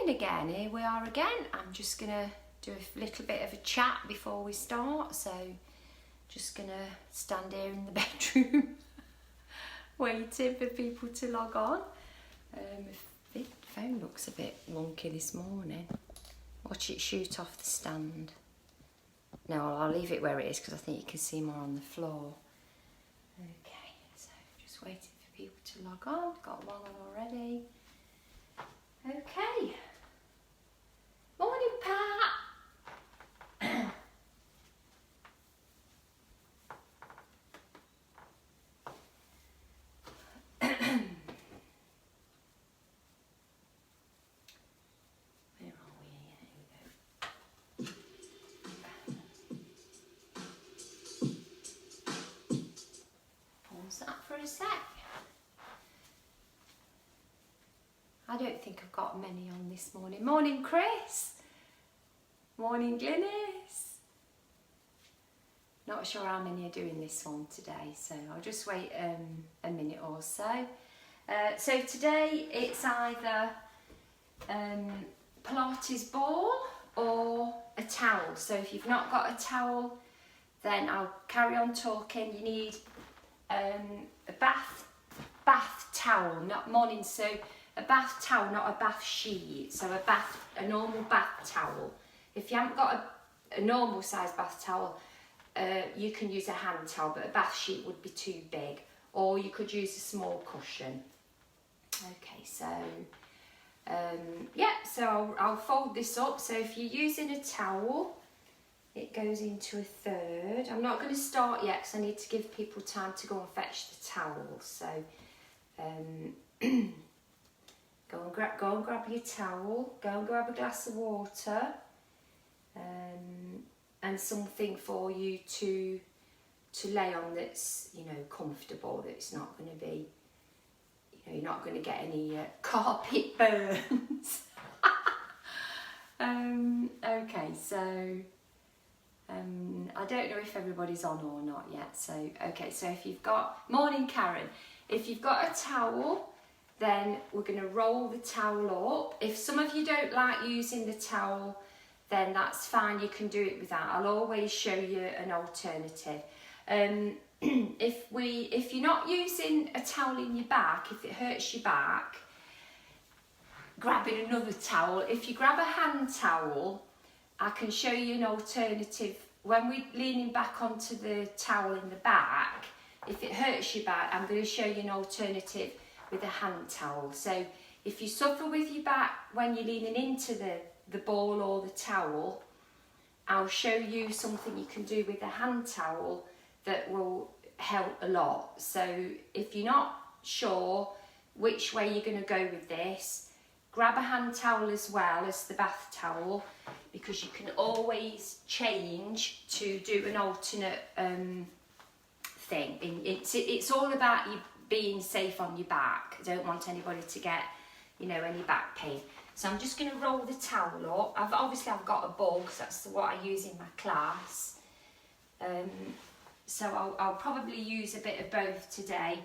morning again. Here we are again. I'm just gonna do a little bit of a chat before we start, so just gonna stand here in the bedroom waiting for people to log on. The phone looks a bit wonky this morning. Watch it shoot off the stand. No, I'll leave it where it is because I think you can see more on the floor. Okay, so just waiting for people to log on. Got one on already. Okay. Morning, Pat. Pause that for a sec. I don't think I've got many on this morning. Morning, Chris. Morning, Glynis. Not sure how many are doing this one today, so I'll just wait a minute or so. So today it's either Pilates ball or a towel. So if you've not got a towel, then I'll carry on talking. You need a bath towel, not morning. So a bath towel, not a bath sheet. So a normal bath towel. If you haven't got a normal size bath towel, you can use a hand towel, but a bath sheet would be too big. Or you could use a small cushion. Okay, so yeah, so I'll fold this up. So if you're using a towel, it goes into a third. I'm not going to start yet because I need to give people time to go and fetch the towels. So go and grab your towel. Go and grab a glass of water, and something for you to lay on that's, you know, comfortable. That's not going to be, you know, you're not going to get any carpet burns. Okay, so I don't know if everybody's on or not yet. So okay, so if you've got, morning Karen, if you've got a towel, then we're going to roll the towel up. If some of you don't like using the towel, then that's fine, you can do it without. I'll always show you an alternative. If you're not using a towel in your back, if it hurts your back, grabbing another towel. If you grab a hand towel, I can show you an alternative. When we're leaning back onto the towel in the back, if it hurts your back, I'm going to show you an alternative with a hand towel. So if you suffer with your back when you're leaning into the ball or the towel, I'll show you something you can do with a hand towel that will help a lot. So if you're not sure which way you're going to go with this, grab a hand towel as well as the bath towel, because you can always change to do an alternate thing. It's all about you being safe on your back. I don't want anybody to get, you know, any back pain. So I'm just going to roll the towel up. I've got a ball because that's what I use in my class. So I'll probably use a bit of both today,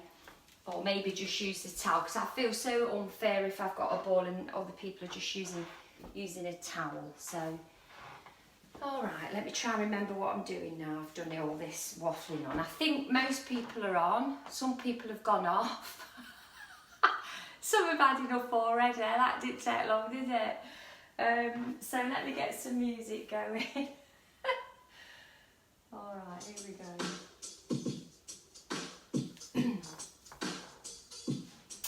or maybe just use the towel, because I feel so unfair if I've got a ball and other people are just using a towel. So, all right, let me try and remember what I'm doing now. I've done all this waffling on. I think most people are on. Some people have gone off. Some have had enough already. That didn't take long, did it? So let me get some music going. All right, here we go.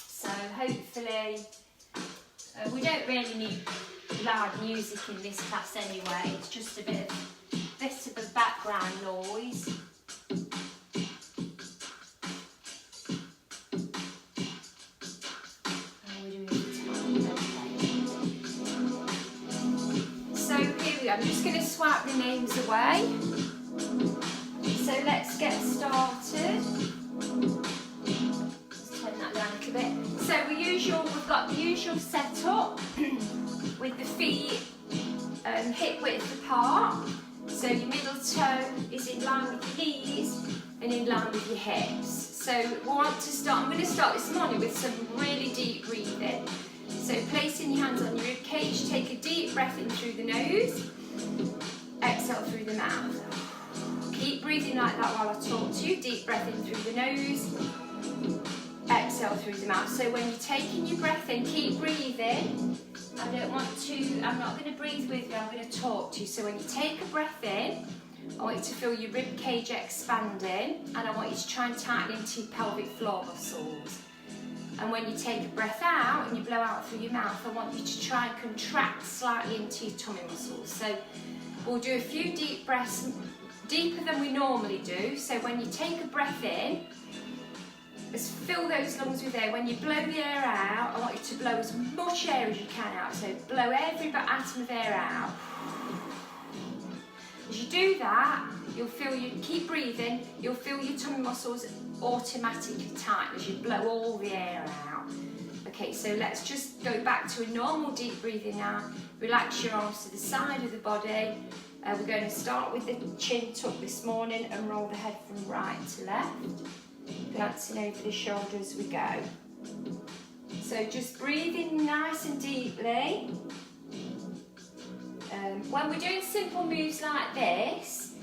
So hopefully, we don't really need loud music in this class anyway. It's just a bit of background noise. So here we go. I'm just going to swipe the names away. So let's get started. Let's turn that down a little bit. So we've got the usual setup with the feet hip width apart. So your middle toe is in line with your knees and in line with your hips. So we want to start, I'm going to start this morning with some really deep breathing. So placing your hands on your rib cage, take a deep breath in through the nose, exhale through the mouth. Keep breathing like that while I talk to you. Deep breath in through the nose, exhale through the mouth. So when you're taking your breath in, keep breathing. I'm not going to breathe with you, I'm going to talk to you. So when you take a breath in, I want you to feel your rib cage expanding, and I want you to try and tighten into your pelvic floor muscles. And when you take a breath out and you blow out through your mouth, I want you to try and contract slightly into your tummy muscles. So we'll do a few deep breaths, deeper than we normally do. So when you take a breath in, just fill those lungs with air. When you blow the air out, I want you to blow as much air as you can out. So blow every atom of air out. As you do that, you'll feel keep breathing, you'll feel your tummy muscles automatically tighten as you blow all the air out. Okay, so let's just go back to a normal deep breathing now. Relax your arms to the side of the body. We're going to start with the chin tuck this morning and roll the head from right to left. Glancing over the shoulder as we go. So just breathing nice and deeply. When we're doing simple moves like this,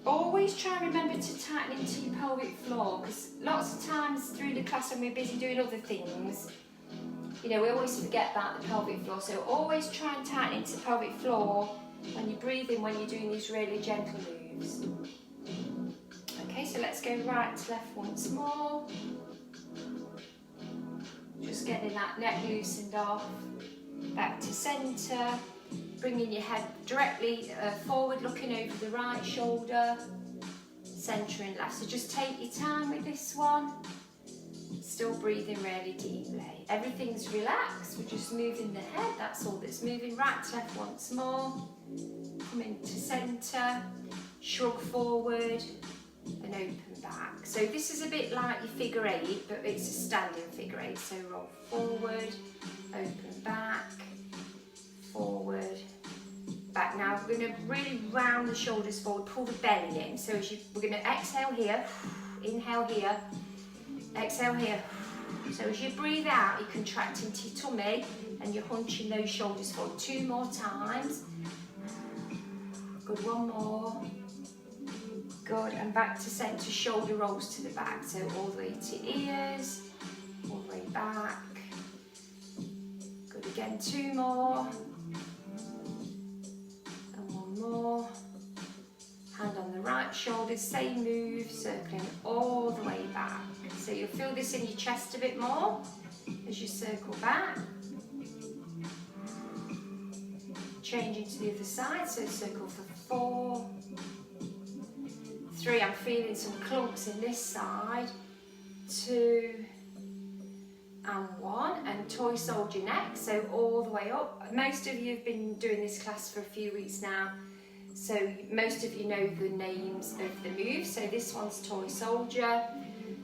always try and remember to tighten into your pelvic floor, because lots of times through the class when we're busy doing other things, we always forget about the pelvic floor. So always try and tighten into the pelvic floor when you're breathing, when you're doing these really gentle moves. Okay, so let's go right to left once more. Just getting that neck loosened off. Back to centre. Bringing your head directly forward, looking over the right shoulder. Centering left. So just take your time with this one. Still breathing really deeply. Everything's relaxed. We're just moving the head. That's all that's moving. Right to left once more. Coming to centre. Shrug forward. And open back. So this is a bit like your figure eight, but it's a standing figure eight. So roll forward, open back, forward, back. Now we're going to really round the shoulders forward, pull the belly in. So we're going to exhale here, inhale here, exhale here. So as you breathe out, you contract into your tummy and you're hunching those shoulders forward. 2 more times. Good, 1 more. Good, and back to centre, shoulder rolls to the back. So all the way to ears, all the way back. Good, again, 2 more. And 1 more. Hand on the right shoulder, same move, circling all the way back. So you'll feel this in your chest a bit more as you circle back. Changing to the other side, so circle for 4. 3, I'm feeling some clumps in this side. 2 and 1, and toy soldier next, so all the way up. Most of you have been doing this class for a few weeks now, so most of you know the names of the moves. So this one's toy soldier,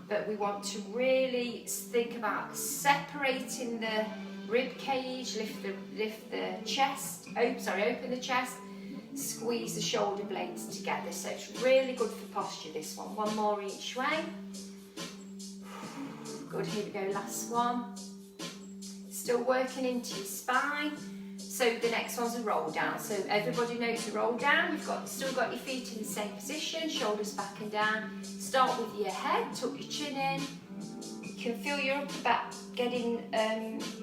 but we want to really think about separating the rib cage, lift the chest, open the chest, squeeze the shoulder blades together. So it's really good for posture, this one. 1 more each way. Good, here we go, last one. Still working into your spine. So the next one's a roll down. So everybody knows the roll down. You've still got your feet in the same position, shoulders back and down. Start with your head, tuck your chin in. You can feel your upper back getting,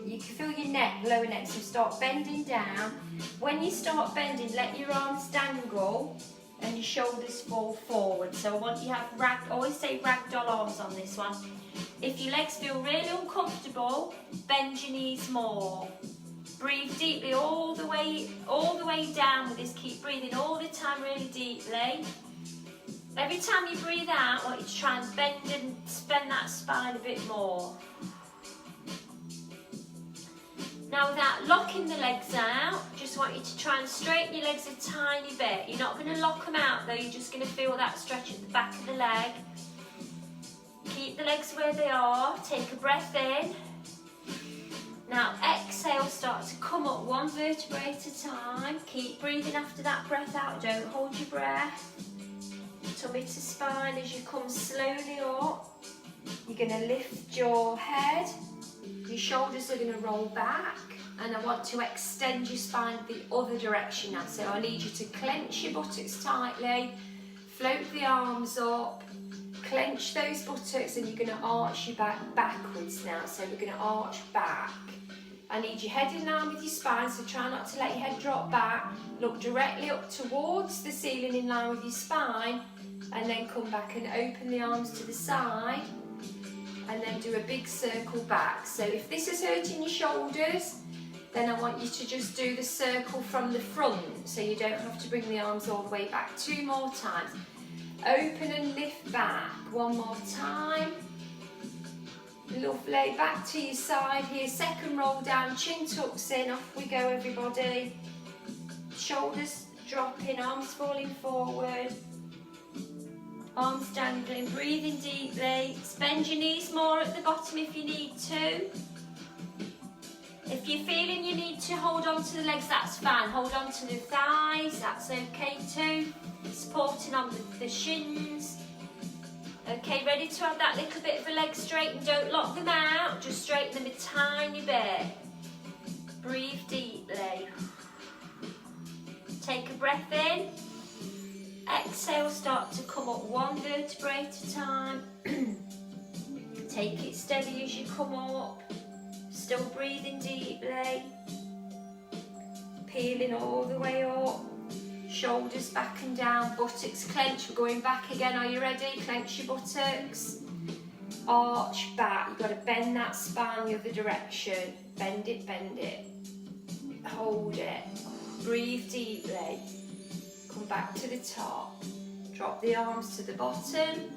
you can feel your neck, lower neck, so start bending down. When you start bending, let your arms dangle and your shoulders fall forward. So I want you to have always say ragdoll arms on this one. If your legs feel really uncomfortable, bend your knees more. Breathe deeply all the way down with this. Keep breathing all the time really deeply. Every time you breathe out, I want you to try and bend and bend that spine a bit more. Now without locking the legs out, just want you to try and straighten your legs a tiny bit. You're not going to lock them out though, you're just going to feel that stretch at the back of the leg. Keep the legs where they are, take a breath in. Now exhale, start to come up 1 vertebrae at a time. Keep breathing after that breath out, don't hold your breath. Tummy to spine as you come slowly up. You're going to lift your head, your your shoulders are going to roll back, and I want to extend your spine the other direction now. So I need you to clench your buttocks tightly, float the arms up, clench those buttocks, and you're going to arch your back backwards now. So we're going to arch back. I need your head in line with your spine, so try not to let your head drop back. Look directly up towards the ceiling in line with your spine, and then come back and open the arms to the side, and then do a big circle back. So if this is hurting your shoulders, then I want you to just do the circle from the front, so you don't have to bring the arms all the way back. 2 more times. Open and lift back. 1 more time. Lovely. Back to your side here. Second roll down, chin tucks in. Off we go, everybody. Shoulders dropping, arms falling forward. Arms dangling, breathing deeply. Bend your knees more at the bottom if you need to. If you're feeling you need to hold on to the legs, that's fine. Hold on to the thighs, that's okay too. Supporting on the shins. Okay, ready to have that little bit of a leg straighten. Don't lock them out, just straighten them a tiny bit. Breathe deeply. Take a breath in. Exhale, start to come up 1 vertebrae at a time. Take it steady as you come up. Still breathing deeply. Peeling all the way up. Shoulders back and down, buttocks clench. We're going back again. Are you ready? Clench your buttocks. Arch back. You've got to bend that spine the other direction. Bend it, bend it. Hold it. Breathe deeply. Come back to the top. Drop the arms to the bottom.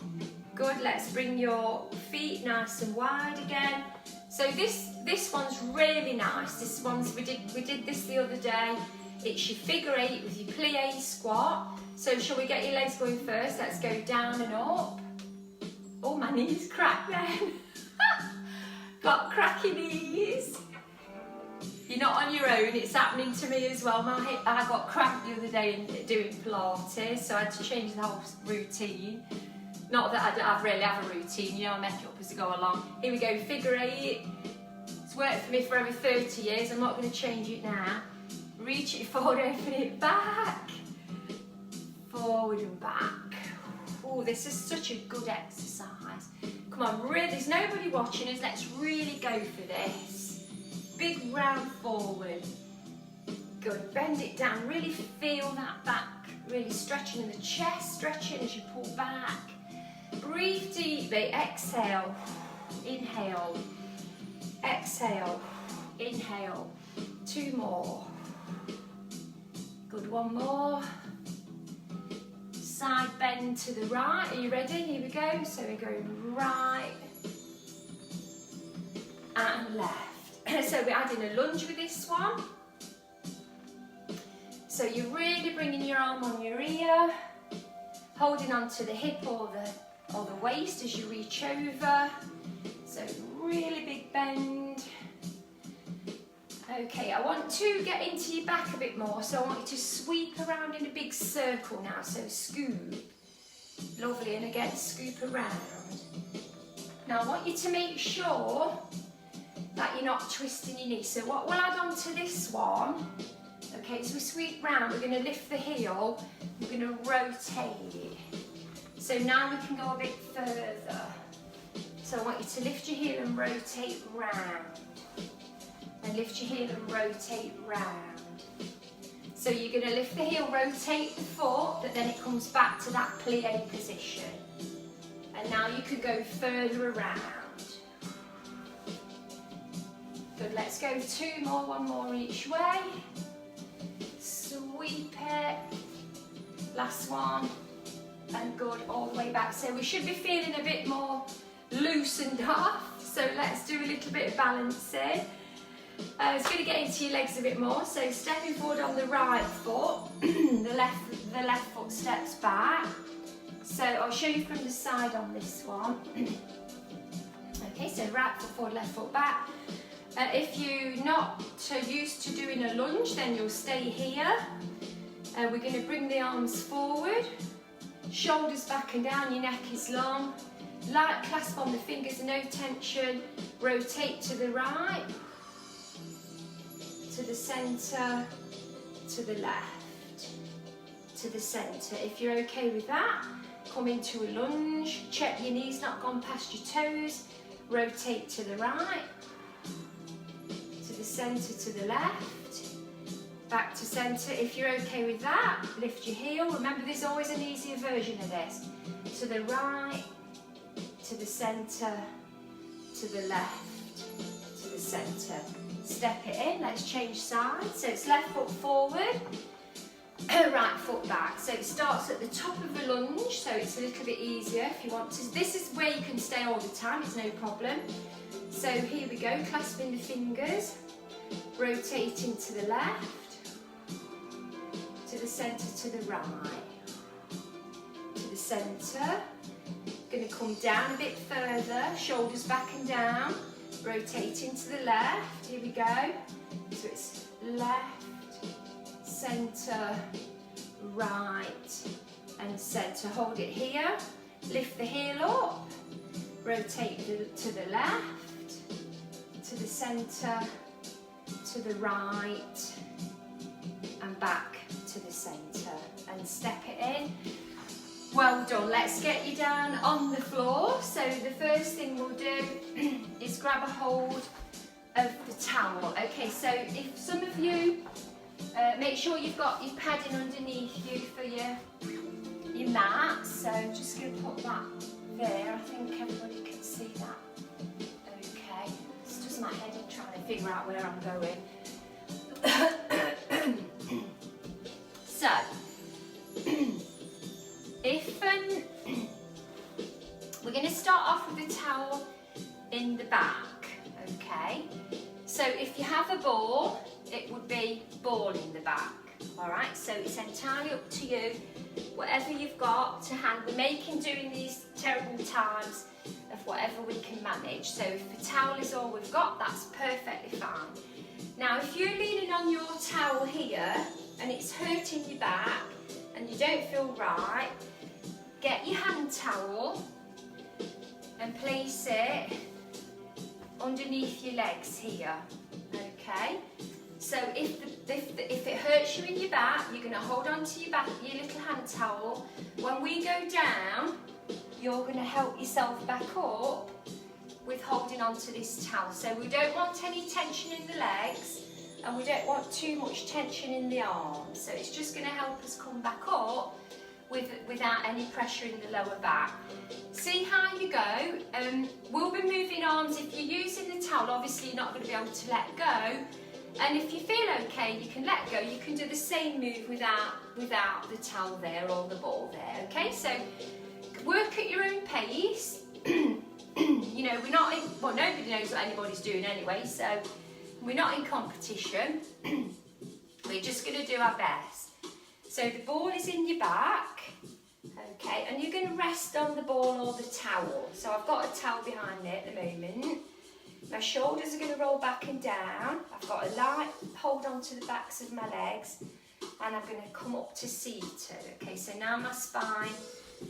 Good. Let's bring your feet nice and wide again. So this one's really nice. This one's we did this the other day. It's your figure 8 with your plie squat. So shall we get your legs going first? Let's go down and up. Oh, my knees cracked then. Got cracky knees. You're not on your own, it's happening to me as well. I got cramped the other day doing Pilates, so I had to change the whole routine. Not that I really have a routine, you know, I make it up as I go along. Here we go, figure 8. It's worked for me for over 30 years, I'm not going to change it now. Reach it forward, open it back. Forward and back. Oh, this is such a good exercise. Come on, really, there's nobody watching us, let's really go for this. Big round forward. Good, bend it down, really feel that back, really stretching in the chest, stretching as you pull back. Breathe deeply, exhale, inhale, exhale, inhale. 2 more. Good, 1 more. Side bend to the right, are you ready? Here we go, so we're going right and left. So we're adding a lunge with this one. So you're really bringing your arm on your ear, holding on to the hip or the waist as you reach over. So really big bend. Okay, I want to get into your back a bit more, so I want you to sweep around in a big circle now, so scoop. Lovely, and again, scoop around. Now I want you to make sure that you're not twisting your knee. So what we'll add on to this one, okay, as we sweep round, we're going to lift the heel, we're going to rotate it. So now we can go a bit further. So I want you to lift your heel and rotate round. And lift your heel and rotate round. So you're going to lift the heel, rotate the foot, but then it comes back to that plie position. And now you can go further around. Good, let's go 2 more, 1 more each way. Sweep it. Last one. And good, all the way back. So we should be feeling a bit more loosened off. So let's do a little bit of balancing. It's going to get into your legs a bit more, so stepping forward on the right foot, the left foot steps back. So I'll show you from the side on this one. Okay, so right foot forward, left foot back. If you're not used to doing a lunge, then you'll stay here. We're going to bring the arms forward, shoulders back and down, your neck is long. light clasp on the fingers, no tension. Rotate to the right, to the centre, to the left, to the centre. If you're okay with that, come into a lunge. Check your knees not gone past your toes. Rotate to the right, to the centre, to the left, back to centre. If you're okay with that, lift your heel. Remember, there's always an easier version of this. To the right, to the centre, to the left, to the centre. Step it in, let's change sides. So it's left foot forward, right foot back. So it starts at the top of the lunge, so it's a little bit easier if you want to. This is where you can stay all the time, it's no problem. So here we go, clasping the fingers, rotating to the left, to the centre, to the right, to the centre. Going to come down a bit further, shoulders back and down, rotating to the left. Here we go. So it's left, centre, right and centre. Hold it here, lift the heel up, rotate to the left, to the centre, to the right and back to the centre, and step it in. Well done. Let's get you down on the floor. So the first thing we'll do is grab a hold of the towel. Okay, so if some of you, make sure you've got your padding underneath you for your mat. So I'm just going to put that there. I think everybody can see that. Okay, it's just my head trying to figure out where I'm going. So, if we're going to start off with the towel in the back, okay? So if you have a ball, it would be ball in the back, all right? So it's entirely up to you, whatever you've got to hand. We're making during these terrible times of whatever we can manage. So if the towel is all we've got, that's perfectly fine. Now, if you're leaning on your towel here and it's hurting your back and you don't feel right, get your hand towel and place it underneath your legs here, okay? So if it hurts you in your back, you're going to hold on to your little hand towel. When we go down, you're going to help yourself back up with holding on to this towel. So we don't want any tension in the legs and we don't want too much tension in the arms. So it's just going to help us come back up without any pressure in the lower back. See how you go. We'll be moving arms. If you're using the towel, obviously you're not going to be able to let go. And if you feel okay, you can let go. You can do the same move without the towel there or the ball there, okay? So work at your own pace. You know, we're not in, well, nobody knows what anybody's doing anyway, so we're not in competition. We're just going to do our best. So the ball is in your back, okay, and you're going to rest on the ball or the towel. So I've got a towel behind me at the moment. My shoulders are going to roll back and down. I've got a light hold on to the backs of my legs, and I'm going to come up to seated. Okay, so now my spine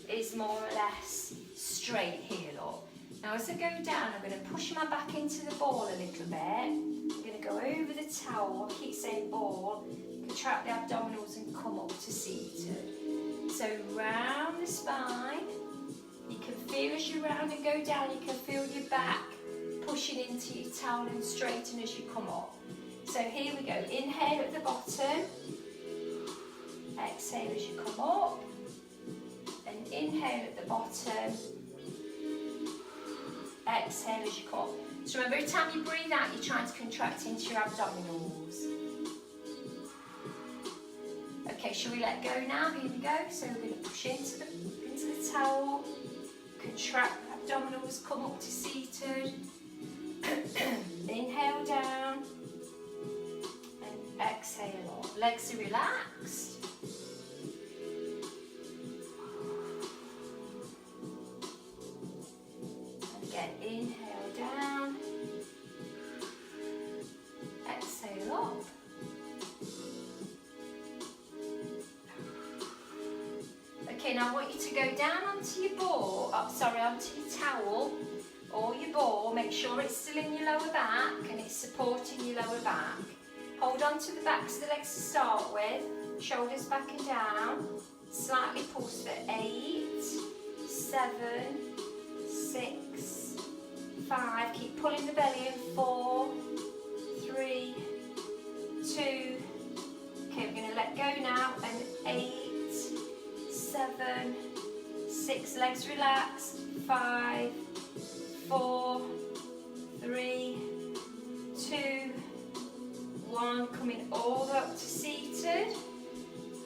is more or less straight here, look. Now as I go down, I'm going to push my back into the ball a little bit. I'm going to go over the towel, I keep saying ball, contract the abdominals and come up to seated. So round the spine, you can feel as you round and go down, you can feel your back pushing into your towel and straighten as you come up. So here we go, inhale at the bottom, exhale as you come up, and inhale at the bottom, exhale as you come up. So remember, every time you breathe out, you're trying to contract into your abdominals. Okay, shall we let go now? Here we go. So we're going to push into the towel, contract the abdominals, come up to seated, inhale down, and exhale up. Legs are relaxed. Again, inhale down, exhale up. Okay, now Now I want you to go down onto your ball, onto your towel or your ball. Make sure it's still in your lower back and it's supporting your lower back. Hold on to the backs of the legs to start with, shoulders back and down. Slightly pulse for 8, 7, 6, 5. Keep pulling the belly in. 4, 3, 2. Okay, we're going to let go now. And 8, 7, 6. Legs relax. 5, 4, 3, 2, 1. Coming all the way up to seated.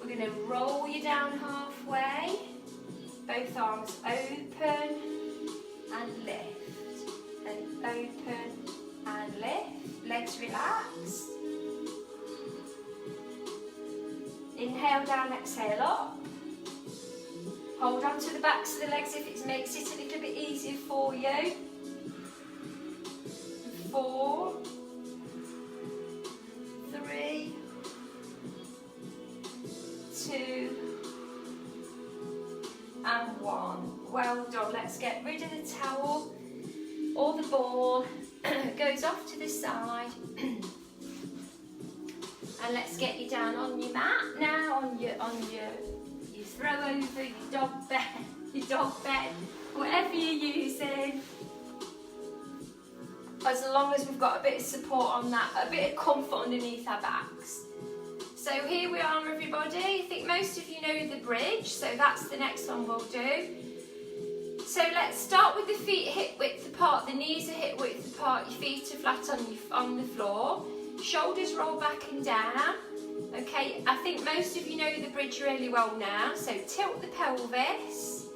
We're going to roll you down halfway. Both arms open and lift. And open and lift. Legs relaxed. Inhale down, exhale up. Hold on to the backs of the legs if it makes it a little bit easier for you. 4, 3, 2, and 1. Well done. Let's get rid of the towel or the ball. Goes off to the side. And let's get you down on your mat now, on your throw over, your dog bed, whatever you're using. As long as we've got a bit of support on that, a bit of comfort underneath our backs. So here we are, everybody. I think most of you know the bridge, so that's the next one we'll do. So let's start with the feet hip width apart, the knees are hip width apart, your feet are flat on the floor. Shoulders roll back and down. Okay, I think most of you know the bridge really well now. So tilt the pelvis.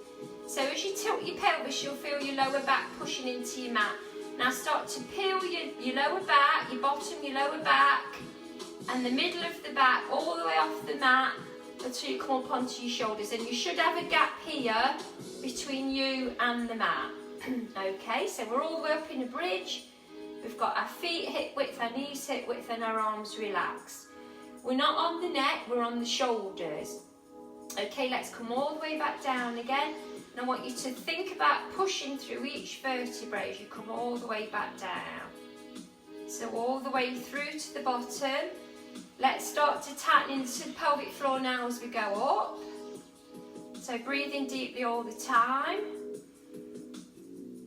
So as you tilt your pelvis, you'll feel your lower back pushing into your mat. Now start to peel your lower back, your bottom, your lower back, and the middle of the back all the way off the mat until you come up onto your shoulders. And you should have a gap here between you and the mat. Okay, so we're all the way up in a bridge. We've got our feet hip width, our knees hip width, and our arms relaxed. We're not on the neck, we're on the shoulders. Okay, let's come all the way back down again. And I want you to think about pushing through each vertebrae as you come all the way back down. So all the way through to the bottom. Let's start to tighten into the pelvic floor now as we go up. So breathe in deeply all the time.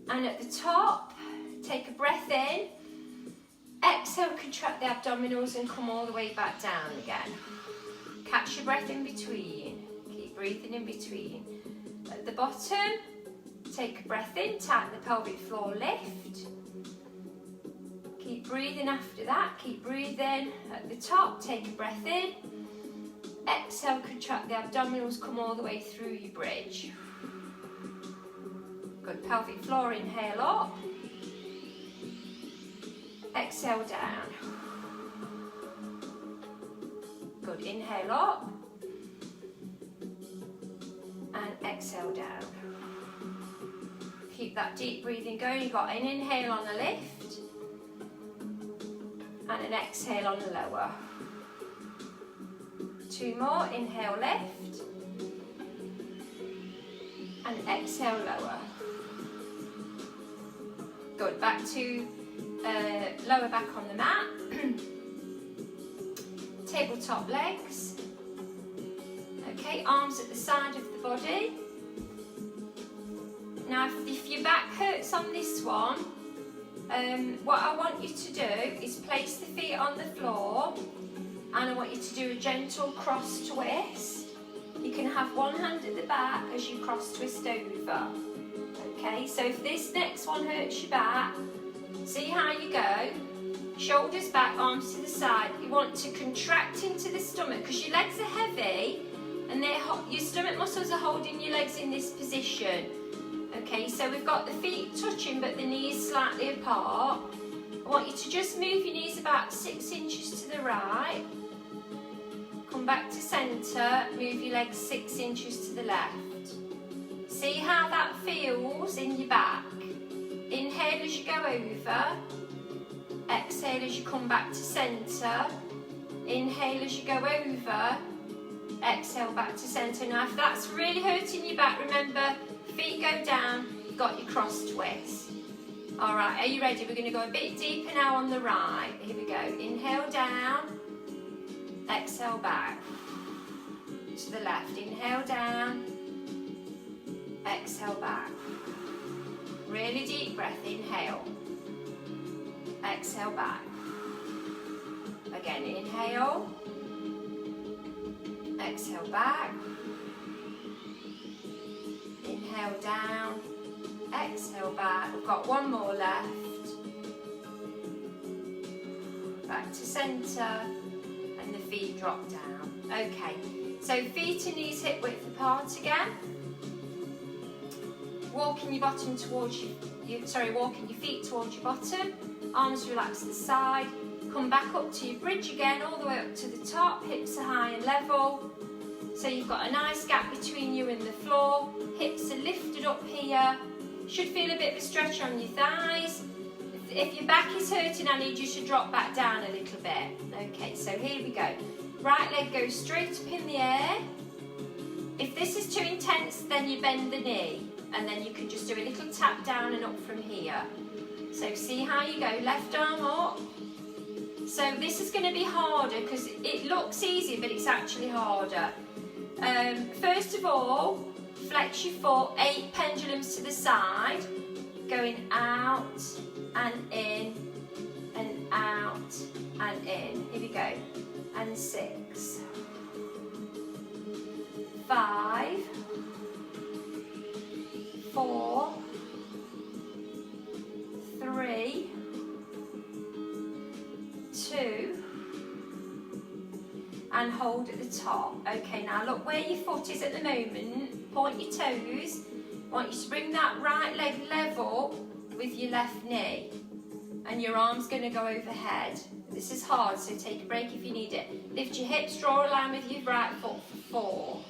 And at the top, take a breath in. Exhale, contract the abdominals and come all the way back down again. Catch your breath in between. Keep breathing in between. At the bottom, take a breath in, tighten the pelvic floor, lift. Keep breathing after that, keep breathing. At the top, take a breath in. Exhale, contract the abdominals, come all the way through your bridge. Good, pelvic floor, inhale up. Exhale down. Good, inhale up. And exhale down. Keep that deep breathing going. You've got an inhale on the lift and an exhale on the lower. 2 more, inhale lift and exhale lower. Good, back to lower back on the mat. Tabletop legs. Okay, arms at the side of the body. Now if your back hurts on this one, what I want you to do is place the feet on the floor and I want you to do a gentle cross twist. You can have one hand at the back as you cross twist over. Okay, so if this next one hurts your back, see how you go. Shoulders back, arms to the side. You want to contract into the stomach because your legs are heavy and your stomach muscles are holding your legs in this position. Okay, so we've got the feet touching but the knees slightly apart. I want you to just move your knees about 6 inches to the right. Come back to centre, move your legs 6 inches to the left. See how that feels in your back. Inhale as you go over. Exhale as you come back to centre. Inhale as you go over. exhale back to centre. Now if that's really hurting your back, remember, feet go down, you've got your cross twist. Alright, are you ready? We're going to go a bit deeper now on the right. Here we go. Inhale down, exhale back. To the left, inhale down, exhale back. Really deep breath, inhale, exhale back. Again, inhale, exhale back, inhale down, exhale back. We've got one more left. Back to centre, and the feet drop down. Okay, so feet and knees hip width apart again. Walking your bottom towards walking your feet towards your bottom. Arms relax to the side. Come back up to your bridge again, all the way up to the top. Hips are high and level. So you've got a nice gap between you and the floor. Hips are lifted up here. Should feel a bit of a stretch on your thighs. If your back is hurting, I need you to drop back down a little bit. Okay, so here we go. Right leg goes straight up in the air. If this is too intense, then you bend the knee. And then you can just do a little tap down and up from here. So see how you go, left arm up. So this is going to be harder because it looks easy, but it's actually harder. First of all, flex your foot, 8 pendulums to the side, going out and in, and out and in. Here we go. And 6, 5, 4, 3, 2, and hold at the top. Okay, now look where your foot is at the moment. Point your toes. I want you to bring that right leg level with your left knee, and your arm's going to go overhead. This is hard, so take a break if you need it. Lift your hips, draw a line with your right foot for 4,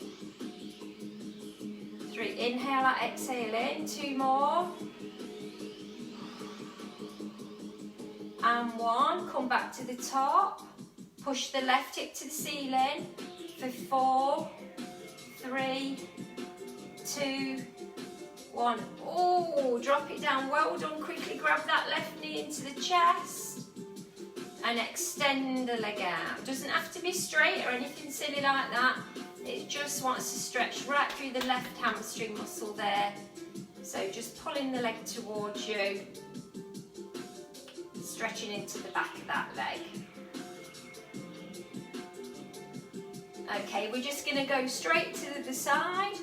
3, inhale out, exhale in, 2 more, and 1, come back to the top, push the left hip to the ceiling for 4, 3, 2, 1, oh, drop it down, well done, quickly grab that left knee into the chest, and extend the leg out. Doesn't have to be straight or anything silly like that. It just wants to stretch right through the left hamstring muscle there. So just pulling the leg towards you, stretching into the back of that leg. Okay, we're just going to go straight to the side.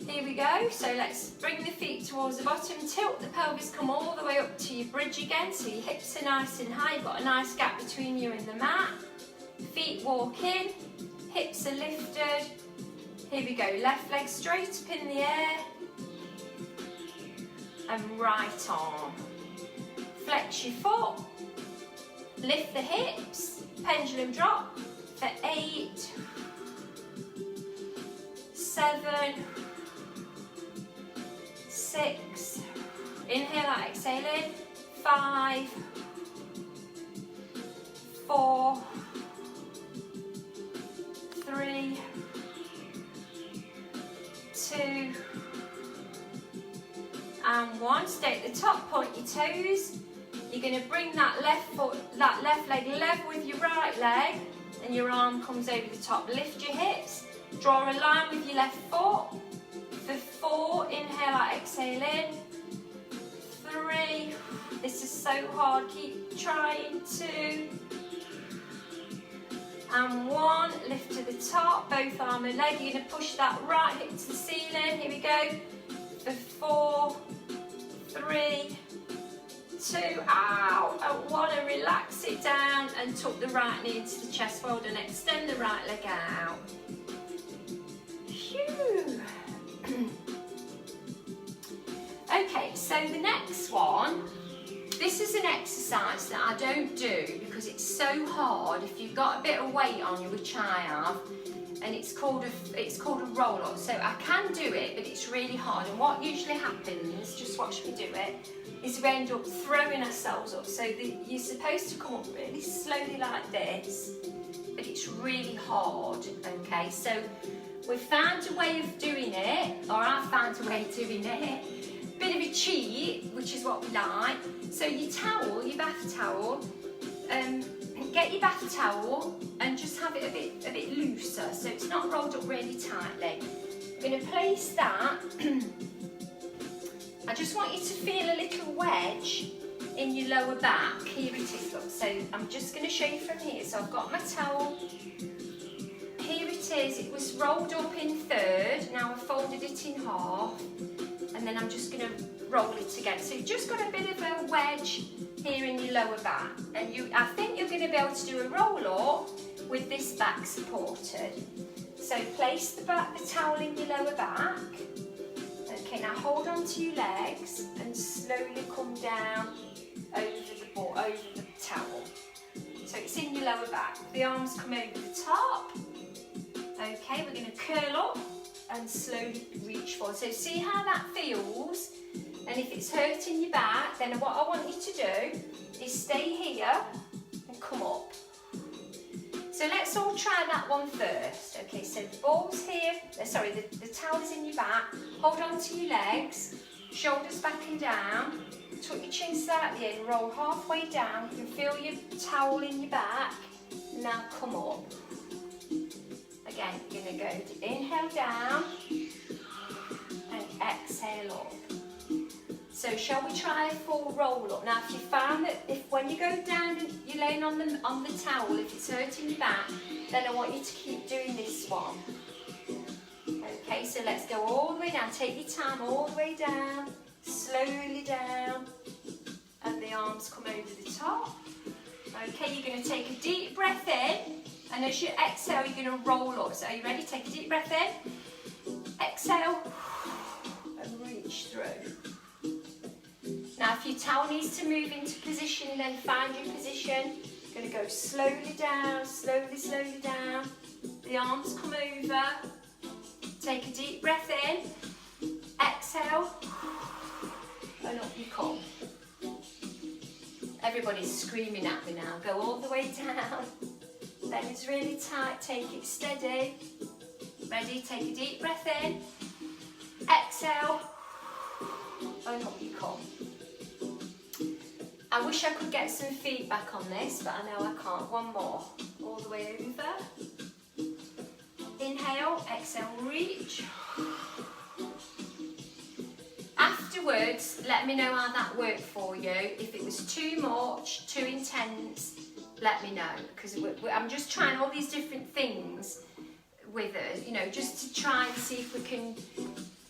Here we go. So let's bring the feet towards the bottom, tilt the pelvis, come all the way up to your bridge again. So your hips are nice and high, got a nice gap between you and the mat. Feet walk in. Hips are lifted. Here we go, left leg straight up in the air. And right arm. Flex your foot. Lift the hips. Pendulum drop for 8, 7, 6. Inhale out, exhale in. 5, 4, 3, 2, and 1. Stay at the top, point your toes. You're going to bring that left leg level with your right leg, and your arm comes over the top. Lift your hips, draw a line with your left foot. For 4, inhale out, exhale in. 3, this is so hard, keep trying. 2, and 1, lift to the top, both arm and leg. You're going to push that right hip to the ceiling. Here we go. For 4, 3, 2, ow, and 1, and relax it down and tuck the right knee into the chest fold and extend the right leg out. Phew. Okay, so the next one, this is an exercise that I don't do because it's so hard if you've got a bit of weight on you, which I have, and it's called a roll up. So I can do it, but it's really hard. And what usually happens, just watch me do it, is we end up throwing ourselves up. So you're supposed to come up really slowly like this, but it's really hard, okay? So we've found a way of doing it, or I've found a way of doing it. Bit of a cheat, which is what we like. So your towel, your bath towel, get your bath towel and just have it a bit looser, so it's not rolled up really tightly. I'm going to place that. I just want you to feel a little wedge in your lower back. Here it is, look. So I'm just going to show you from here. So I've got my towel. Here it is. It was rolled up in third. Now I've folded it in half. And then I'm just going to roll it again. So you've just got a bit of a wedge here in your lower back. And I think you're going to be able to do a roll up with this back supported. So place the towel in your lower back. Okay, now hold on to your legs and slowly come down over the towel. So it's in your lower back. The arms come over the top. Okay, we're going to curl up and slowly reach forward. So see how that feels? And if it's hurting your back, then what I want you to do is stay here and come up. So let's all try that one first. Okay, so the ball's here, the towel is in your back. Hold on to your legs, shoulders back and down. Tuck your chin slightly in, roll halfway down. You can feel your towel in your back. Now come up. Again, you're going to go inhale down and exhale up. So shall we try a full roll up? Now if you found that when you go down and you're laying on the towel, if it's hurting your back, then I want you to keep doing this one. Okay, so let's go all the way down. Take your time all the way down, slowly down, and the arms come over the top. Okay, you're going to take a deep breath in, and as you exhale, you're going to roll up. So are you ready? Take a deep breath in, exhale, and reach through. Now if your towel needs to move into position, then find your position. You're going to go slowly down, slowly down. The arms come over. Take a deep breath in, exhale, and up you come. Everybody's screaming at me now. Go all the way down. Belly's really tight, take it steady. Ready, take a deep breath in, exhale, and up you come. I wish I could get some feedback on this, but I know I can't. One more, all the way over. Inhale, exhale, reach. Afterwards, let me know how that worked for you. If it was too much, too intense, let me know, because I'm just trying all these different things with us, you know, just to try and see if we can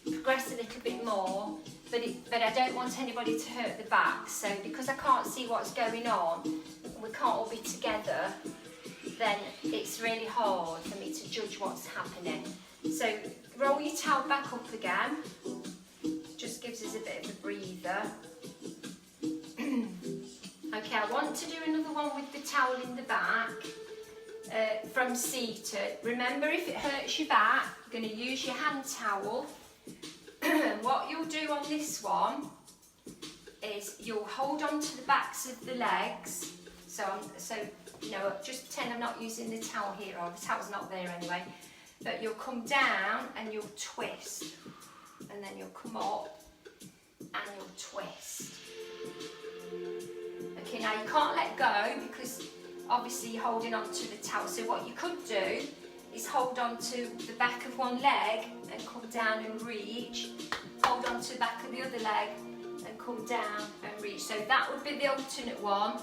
progress a little bit more, but I don't want anybody to hurt the back. So because I can't see what's going on, and we can't all be together, then it's really hard for me to judge what's happening. So roll your towel back up again, just gives us a bit of a breather. Okay, I want to do another one with the towel in the back, from seated. Remember, if it hurts your back, you're going to use your hand towel. What you'll do on this one is you'll hold on to the backs of the legs. So you know, just pretend I'm not using the towel here, or the towel's not there anyway. But you'll come down and you'll twist, and then you'll come up and you'll twist. Okay, now you can't let go because obviously you're holding on to the towel. So what you could do is hold on to the back of one leg and come down and reach. Hold on to the back of the other leg and come down and reach. So that would be the alternate one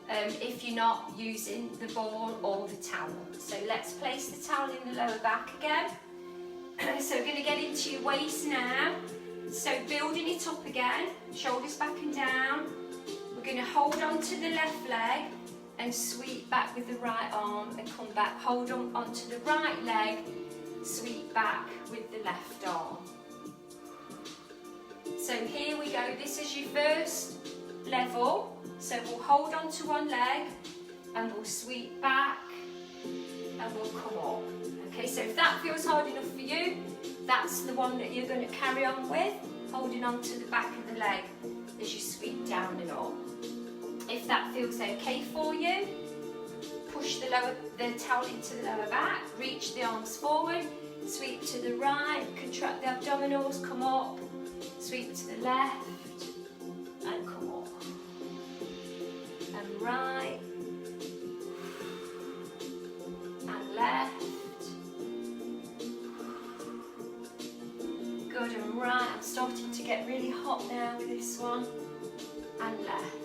if you're not using the ball or the towel. So let's place the towel in the lower back again. So we're going to get into your waist now. So building it up again, shoulders back and down. We're going to hold on to the left leg and sweep back with the right arm and come back. Hold on onto the right leg, sweep back with the left arm. So here we go. This is your first level. So we'll hold on to one leg and we'll sweep back and we'll come up. Okay, so if that feels hard enough for you, that's the one that you're going to carry on with, holding on to the back of the leg as you sweep down and up. If that feels okay for you, push the towel into the lower back, reach the arms forward, sweep to the right, contract the abdominals, come up, sweep to the left, and come up. And right, and left. Good, and right. I'm starting to get really hot now with this one. And left.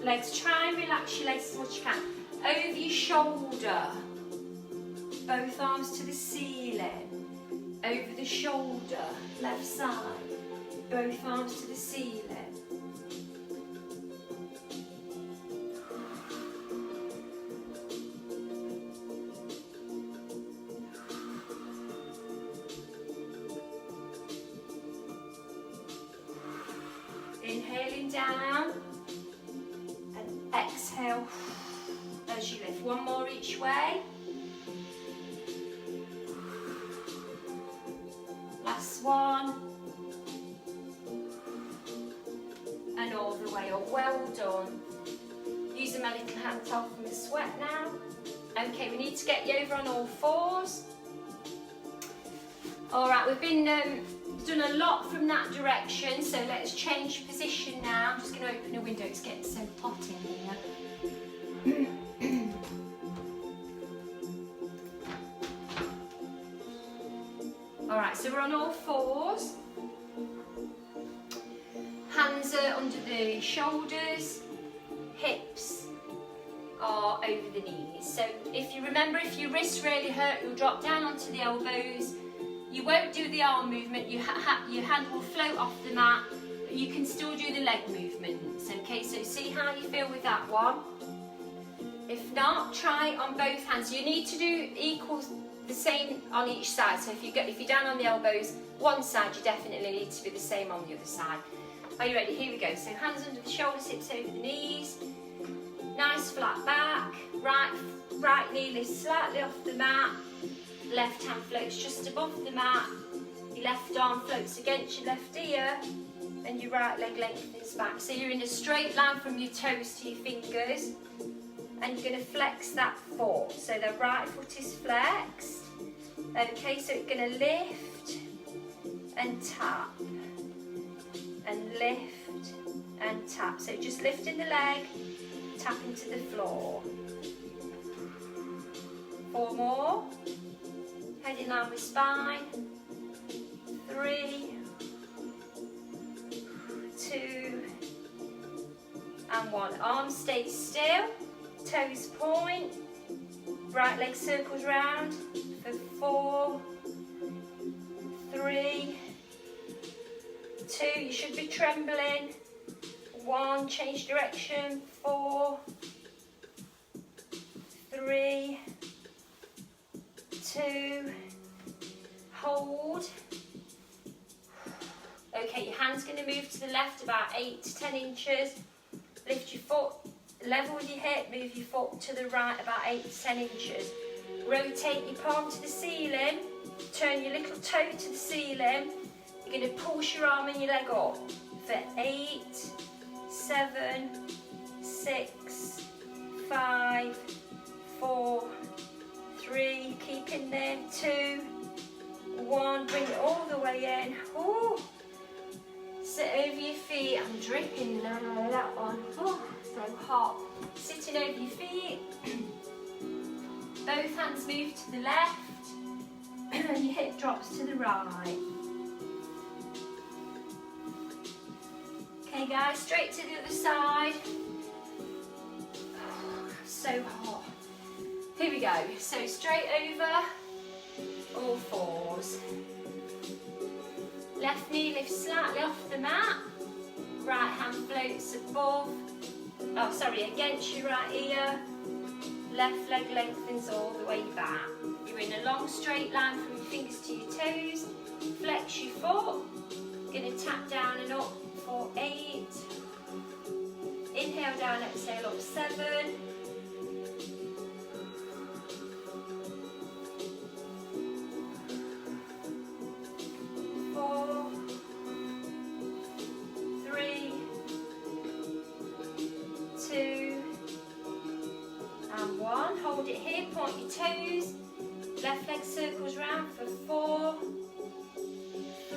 Legs, try and relax your legs as much as you can. Over your shoulder. Both arms to the ceiling. Over the shoulder, left side. Both arms to the ceiling. Inhaling down and exhale as you lift. One more each way. Last one. And all the way up. Well done. Using my little hand towel from the sweat now. Okay, we need to get you over on all fours. All right, we've been done a lot from that direction, so let's change position now. I'm just going to open a window, it's getting so hot in here. All right, so we're on all fours. Hands are under the shoulders, hips are over the knees. So if you remember, if your wrists really hurt, you'll drop down onto the elbows. You won't do the arm movement, your hand will float off the mat, but you can still do the leg movements, okay? So see how you feel with that one. If not, try it on both hands. You need to do the same on each side. So if you're down on the elbows, one side, you definitely need to be the same on the other side. Are you ready? Here we go. So hands under the shoulders, hips over the knees. Nice flat back. Right knee lifts slightly off the mat. Left hand floats just above the mat, your left arm floats against your left ear, and your right leg lengthens back. So you're in a straight line from your toes to your fingers, and you're going to flex that foot. So the right foot is flexed. Okay, so it's going to lift and tap, and lift and tap. So just lifting the leg, tapping to the floor. 4 more. Head in line with spine. 3, 2, and 1. Arms stay still, toes point, right leg circles round for 4, 3, 2, you should be trembling, 1, change direction, 4, 3, 2, hold. Okay, your hand's going to move to the left about 8 to 10 inches. Lift your foot, level with your hip, move your foot to the right about 8 to 10 inches. Rotate your palm to the ceiling, turn your little toe to the ceiling. You're going to pulse your arm and your leg up for 8, 7, 6, 5, 4, 3, keep in there, 2, 1, bring it all the way in. Ooh. Sit over your feet. I'm dripping now, that one. Oh, so hot. Sitting over your feet. Both hands move to the left and your hip drops to the right. Okay guys, straight to the other side. Oh, so hot. Here we go. So straight over, all fours. Left knee lifts slightly off the mat. Right hand floats above. Oh, sorry, against your right ear. Left leg lengthens all the way back. You're in a long straight line from your fingers to your toes. Flex your foot. Gonna tap down and up for 8. Inhale down, exhale up 7. 4, 3, 2, hold it here, point your toes. Left leg circles round for 4,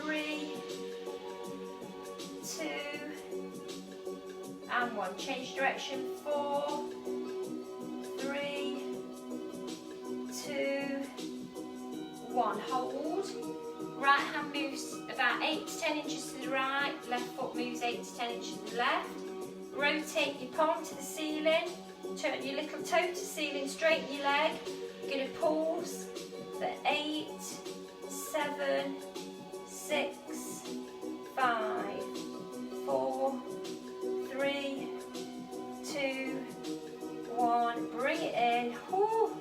3, 2, and 1. Change direction, 4, 3, 2, 1. Hold. Right hand moves about 8 to 10 inches to the right, left foot moves 8 to 10 inches to the left. Rotate your palm to the ceiling, turn your little toe to ceiling, straighten your leg. You're going to pause for 8, 7, 6, 5, 4, 3, 2, 1. Bring it in. Woo.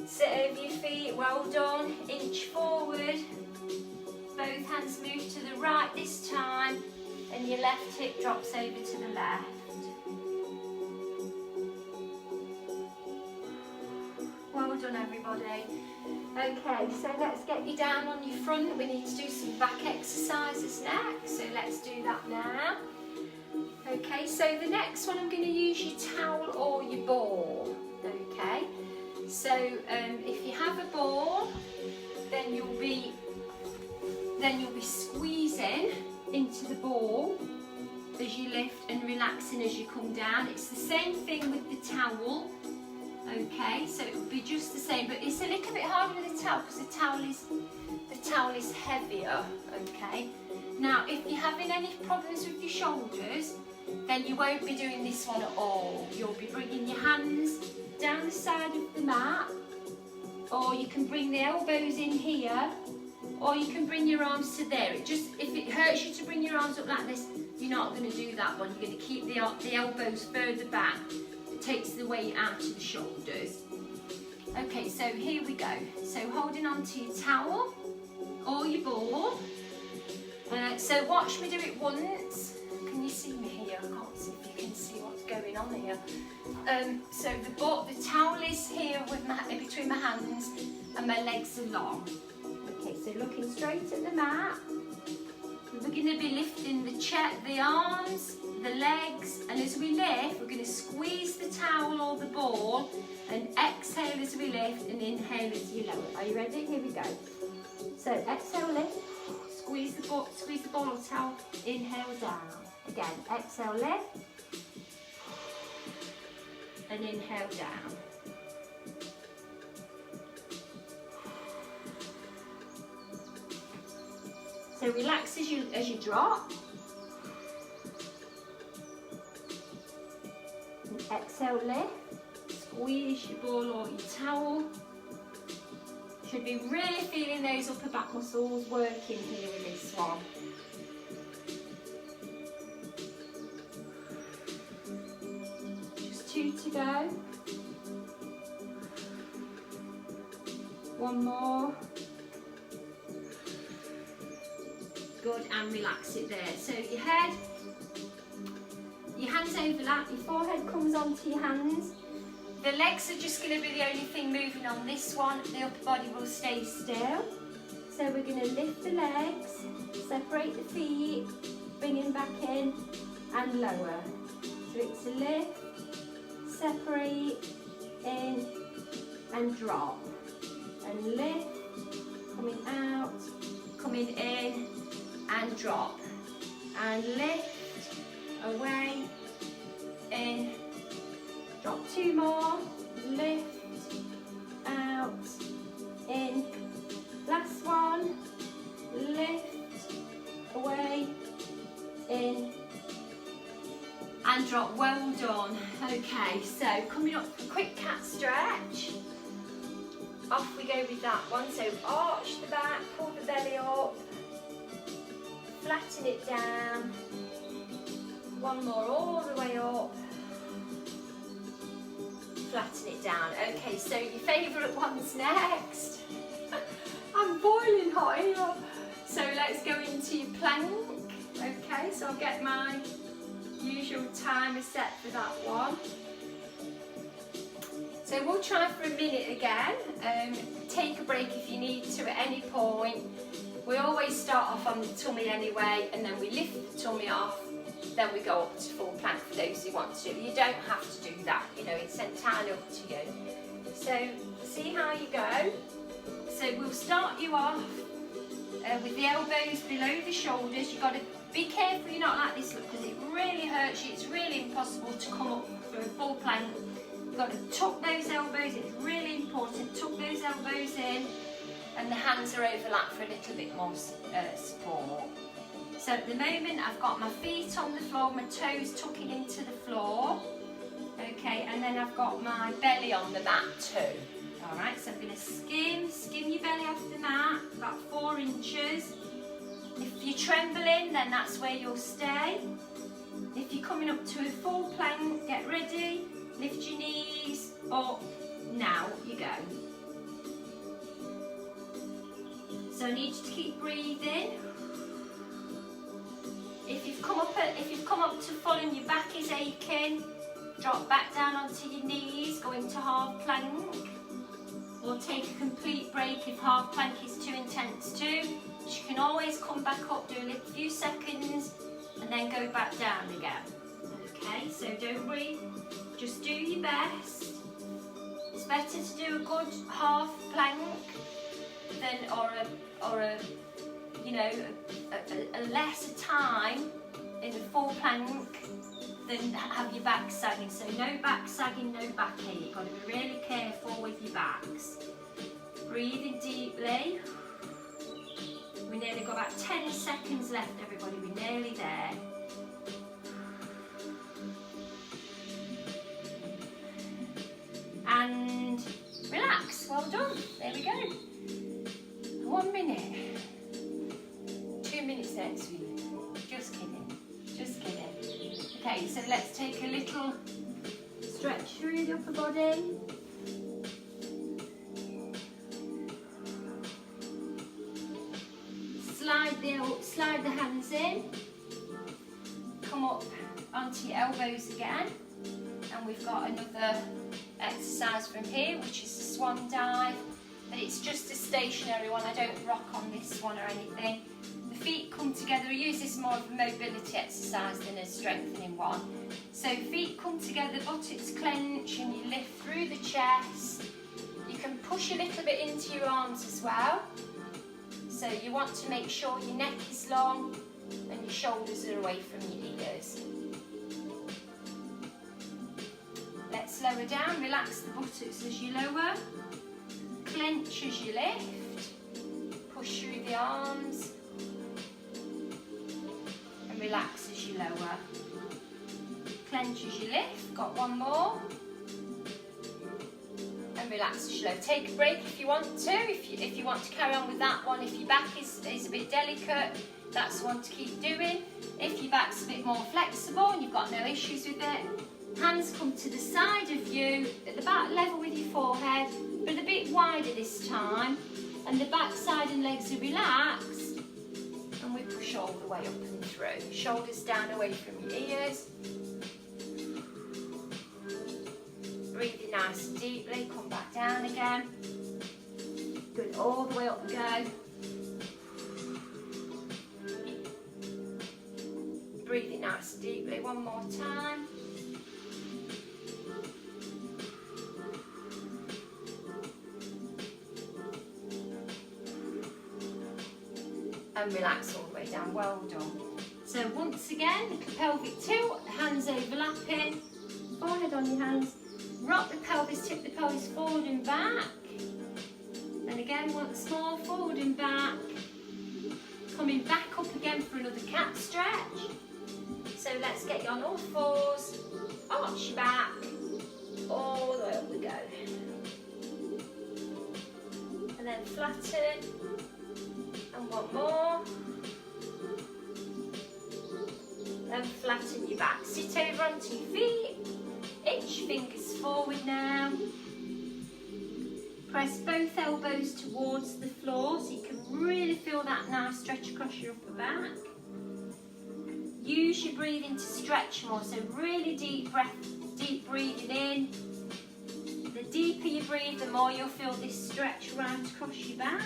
Sit over your feet, well done. Inch forward. Both hands move to the right this time, and your left hip drops over to the left. Well done, everybody. Okay, so let's get you down on your front. We need to do some back exercises next, so let's do that now. Okay, so the next one I'm going to use your towel or your ball. Okay, so if you have a ball, then you'll be squeezing into the ball as you lift and relaxing as you come down. It's the same thing with the towel. Okay, so it will be just the same, but it's a little bit harder with the towel because the towel is heavier. Okay, now if you're having any problems with your shoulders, then you won't be doing this one at all. You'll be bringing your hands down the side of the mat, or you can bring the elbows in here, or you can bring your arms to there. If it hurts you to bring your arms up like this, you're not going to do that one. You're going to keep the elbows further back. It takes the weight out of the shoulders. Okay, so here we go. So holding on to your towel or your ball. So watch me do it once. Can you see me here? I can't see if you can see what's going on here. So the towel is here with between my hands, and my legs are long. Okay, so looking straight at the mat. We're going to be lifting the arms, the legs, and as we lift, we're going to squeeze the towel or the ball, and exhale as we lift, and inhale as you lower. Are you ready? Here we go. So exhale, lift, squeeze the ball or towel, inhale down. Again, exhale, lift, and inhale down. So relax as you drop. And exhale, lift, squeeze your ball or your towel. Should be really feeling those upper back muscles working here in this one. Just 2 to go. One more. Good, and relax it there. So your hands overlap, your forehead comes onto your hands. The legs are just going to be the only thing moving on this one. The upper body will stay still. So we're going to lift the legs, separate the feet, bring them back in and lower. So it's a lift, separate, in and drop. And lift, coming out, coming in, and drop, and lift, away, in, drop 2 more, lift, out, in, last one, lift, away, in, and drop. Well done. Okay, so coming up for a quick cat stretch. Off we go with that one. So arch the back, pull the belly up, flatten it down. One more all the way up. Flatten it down. Okay, so your favourite one's next. I'm boiling hot here. So let's go into your plank. Okay, so I'll get my usual timer set for that one. So we'll try for a minute again. Take a break if you need to at any point. We always start off on the tummy anyway, and then we lift the tummy off, then we go up to full plank for those who want to. You don't have to do that, you know, it's entirely up to you. So see how you go. So we'll start you off with the elbows below the shoulders. You've got to be careful you're not like this, look, because it really hurts you. It's really impossible to come up for a full plank. You've got to tuck those elbows, it's really important. Tuck those elbows in, and the hands are overlapped for a little bit more support. So at the moment I've got my feet on the floor, my toes tucking into the floor. Okay, and then I've got my belly on the mat too. Alright, so I'm going to skim your belly off the mat, about 4 inches. If you're trembling, then that's where you'll stay. If you're coming up to a full plank, get ready, lift your knees up, now you go. So I need you to keep breathing. If you've come up to full and your back is aching, drop back down onto your knees, go into half plank, or take a complete break if half plank is too intense too. You can always come back up, do a few seconds, and then go back down again. Okay, so don't worry, just do your best. It's better to do a good half plank than or a you know a lesser time in the full plank than have your back sagging. So no back sagging, no back ache. You've got to be really careful with your backs. Breathing deeply. We nearly got about 10 seconds left, everybody. We're nearly there. And relax. Well done. There we go. 1 minute. 2 minutes next week. Just kidding. Just kidding. Okay, so let's take a little stretch through the upper body. Slide the hands in. Come up onto your elbows again. And we've got another exercise from here, which is the swan dive. But it's just a stationary one. I don't rock on this one or anything. The feet come together. I use this more of a mobility exercise than a strengthening one. So feet come together, buttocks clench, and you lift through the chest. You can push a little bit into your arms as well. So you want to make sure your neck is long and your shoulders are away from your ears. Let's lower down, relax the buttocks as you lower. Clench as you lift. Push through the arms. And relax as you lower. Clench as you lift. Got one more. And relax as you lower. Take a break if you want to. If you want to carry on with that one. If your back is a bit delicate, that's one to keep doing. If your back's a bit more flexible and you've got no issues with it, hands come to the side of you, at the back level with your forehead, but a bit wider this time, and the back side and legs are relaxed, and we push all the way up and through. Shoulders down away from your ears. Breathing nice and deeply, come back down again. Good, all the way up we go. Breathing nice and deeply, one more time. And relax all the way down, well done. So once again, little pelvic tilt, hands overlapping, forehead on your hands, rock the pelvis, tip the pelvis forward and back. And again, once more, forward and back. Coming back up again for another cat stretch. So let's get you on all fours, arch your back, all the way up we go. And then flatten. And one more. And flatten your back. Sit over onto your feet. Inch your fingers forward now. Press both elbows towards the floor so you can really feel that nice stretch across your upper back. Use your breathing to stretch more. So really deep breath, deep breathing in. The deeper you breathe, the more you'll feel this stretch right across your back.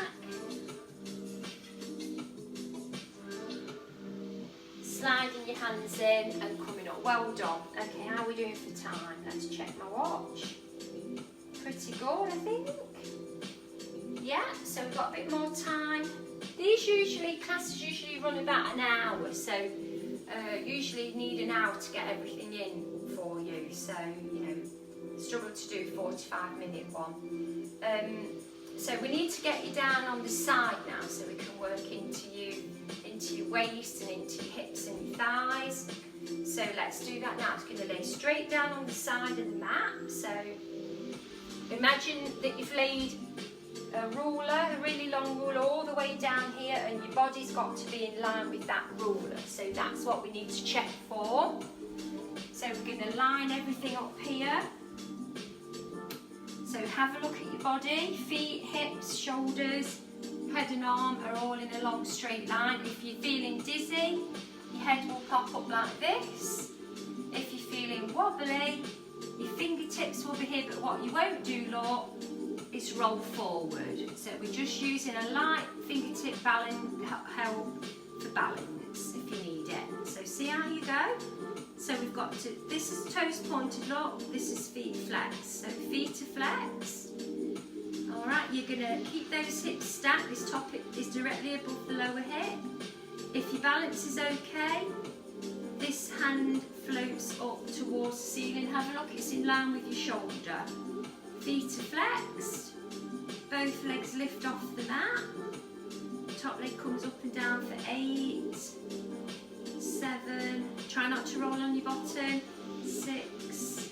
Sliding your hands in and coming up. Well done. Okay, how are we doing for time? Let's check my watch. pretty good, I think. Yeah, so we've got a bit more time. Classes usually run about an hour, so usually need an hour to get everything in for you. So, you know, struggle to do a 45-minute one. So we need to get you down on the side now so we can work into your waist and into your hips and your thighs. So let's do that now. It's going to lay straight down on the side of the mat. So imagine that you've laid a ruler, a really long ruler, all the way down here, and your body's got to be in line with that ruler. So that's what we need to check for. So we're going to line everything up here. So have a look at your body, feet, hips, shoulders, head and arm are all in a long straight line. If you're feeling dizzy, your head will pop up like this. If you're feeling wobbly, your fingertips will be here, but what you won't do, look, is roll forward. So we're just using a light fingertip help for balance if you need it. So see how you go? So we've got to, this is toes pointed, look, this is feet flexed. So feet are flexed. Alright, you're going to keep those hips stacked. This top hip is directly above the lower hip. If your balance is okay, this hand floats up towards the ceiling. Have a look, it's in line with your shoulder. Feet are flexed. Both legs lift off the mat. Top leg comes up and down for 8, 7. Try not to roll on your bottom. 6,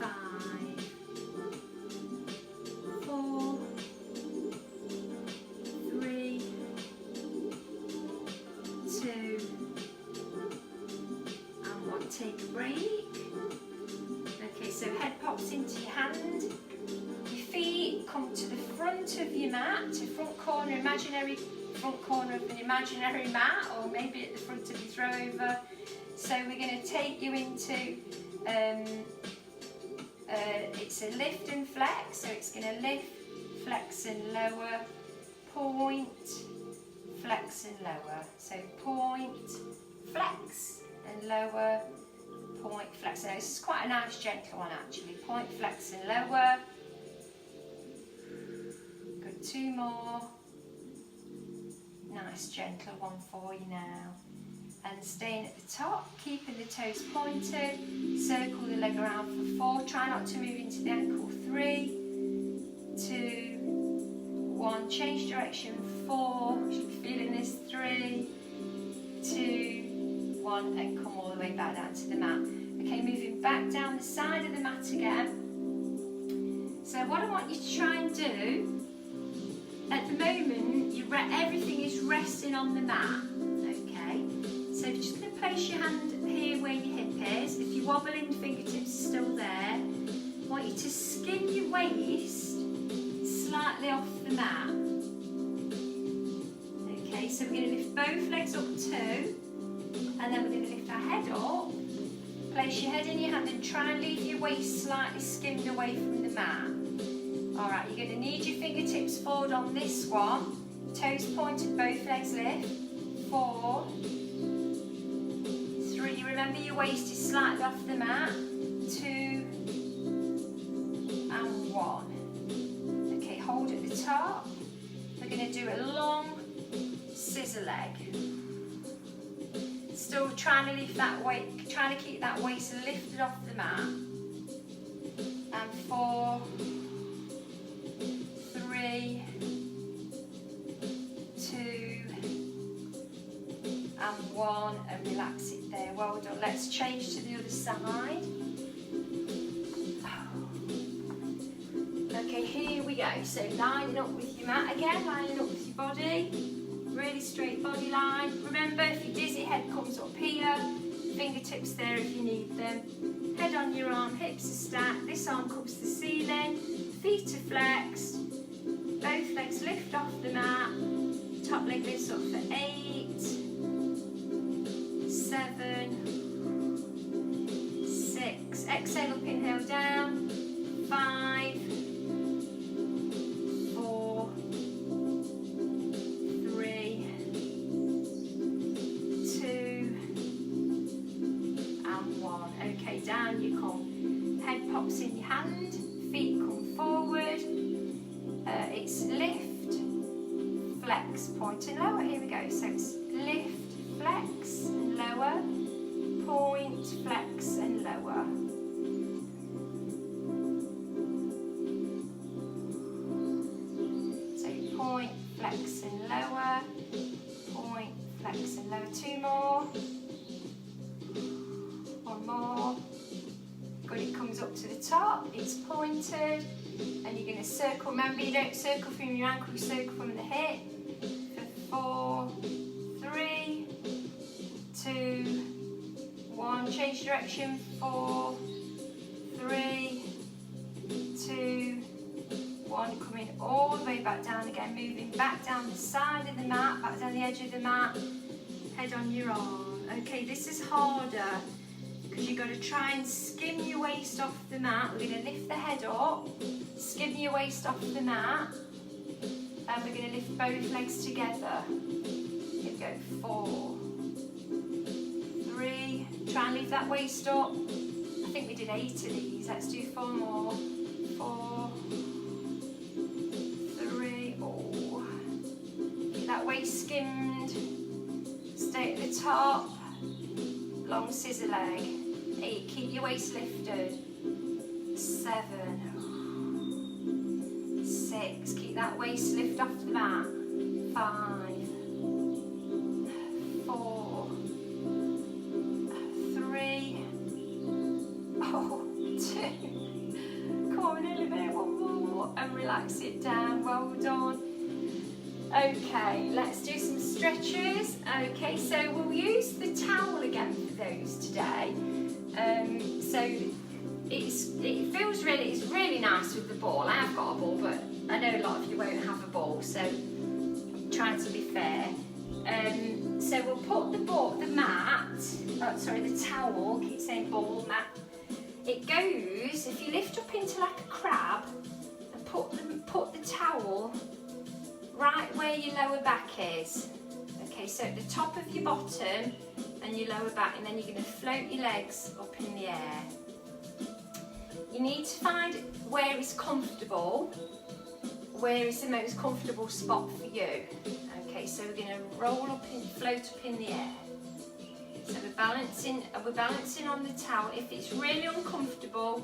5, 4, 3, 2, and 1. Take a break. Okay, so head pops into your hand. Your feet come to the front of your mat, to front corner, imaginary front corner of an imaginary mat, or maybe at the front of your throw over. So we're going to take you into, it's a lift and flex, so it's going to lift, flex and lower, point, flex and lower. So point, flex and lower, point, flex. Now this is quite a nice gentle one actually. Point, flex and lower. Good, 2 more. Nice gentle one for you now. And staying at the top, keeping the toes pointed. Circle the leg around for 4. Try not to move into the ankle. 3, 2, 1. Change direction. 4. You should be feeling this. 3, 2, 1, and come all the way back down to the mat. Okay, moving back down the side of the mat again. So what I want you to try and do, at the moment, everything is resting on the mat. Okay, so you're just going to place your hand here where your hip is. If you're wobbling, fingertips are still there. I want you to skin your waist slightly off the mat. Okay, so we're going to lift both legs up too, and then we're going to lift our head up. Place your head in your hand and try and leave your waist slightly skimmed away from the mat. Alright, you're going to need your fingertips forward on this one. Toes pointed, both legs lift. 4, 3, remember your waist is slightly off the mat. 2, and 1. Okay, hold at the top. We're going to do a long scissor leg. Still trying to lift that weight, trying to keep that waist lifted off the mat. And 4, 3, 2, and 1, and relax it there. Well done. Let's change to the other side. Okay, here we go. So lining up with your mat again, lining up with your body. Really straight body line. Remember, if your dizzy head comes up here, fingertips there if you need them. Head on your arm, hips are stacked. This arm comes to the ceiling. Feet are flexed. Both legs lift off the mat. Top leg lifts up for 8, 7, 6. Exhale up, inhale down. 5, 4, 3, 2, and 1. Okay, down you come. Head pops pops in your hand, feet come forward, it's lift, flex, point and lower. Here we go. So it's lift, flex and lower, point, flex and lower. So point, flex and lower, point, flex and lower. Two more. One more. Good, it comes up to the top, it's pointed, and you're going to circle. Remember, you don't circle from your ankle, you circle from the hip. For 4, 3, 2, 1. Change direction. 4, 3, 2, 1. Coming all the way back down again, moving back down the side of the mat, back down the edge of the mat, head on your arm. Okay, this is harder, because you've got to try and skim your waist off the mat. We're going to lift the head up, skim your waist off the mat, and we're going to lift both legs together. Here we go. 4, 3, try and lift that waist up. I think we did 8 of these. Let's do 4 more. 4, 3, oh. Keep that waist skimmed. Stay at the top. Long scissor leg. 8, keep your waist lifted. 7, 6, keep that waist lift off the mat. 5, 4, 3, 2. Come on, elevate one more and relax it down. Well done. Okay, let's do some stretches. Okay, so we'll use the towel again for those today. So it's really nice with the ball. I have got a ball, but I know a lot of you won't have a ball, so I'm trying to be fair. So we'll put the towel, keep saying ball, mat. It goes, if you lift up into like a crab and put the towel right where your lower back is. Okay, so at the top of your bottom and your lower back, and then you're going to float your legs up in the air. You need to find where is comfortable, where is the most comfortable spot for you. Okay, so we're going to roll up and float up in the air. So we're balancing on the towel. If it's really uncomfortable,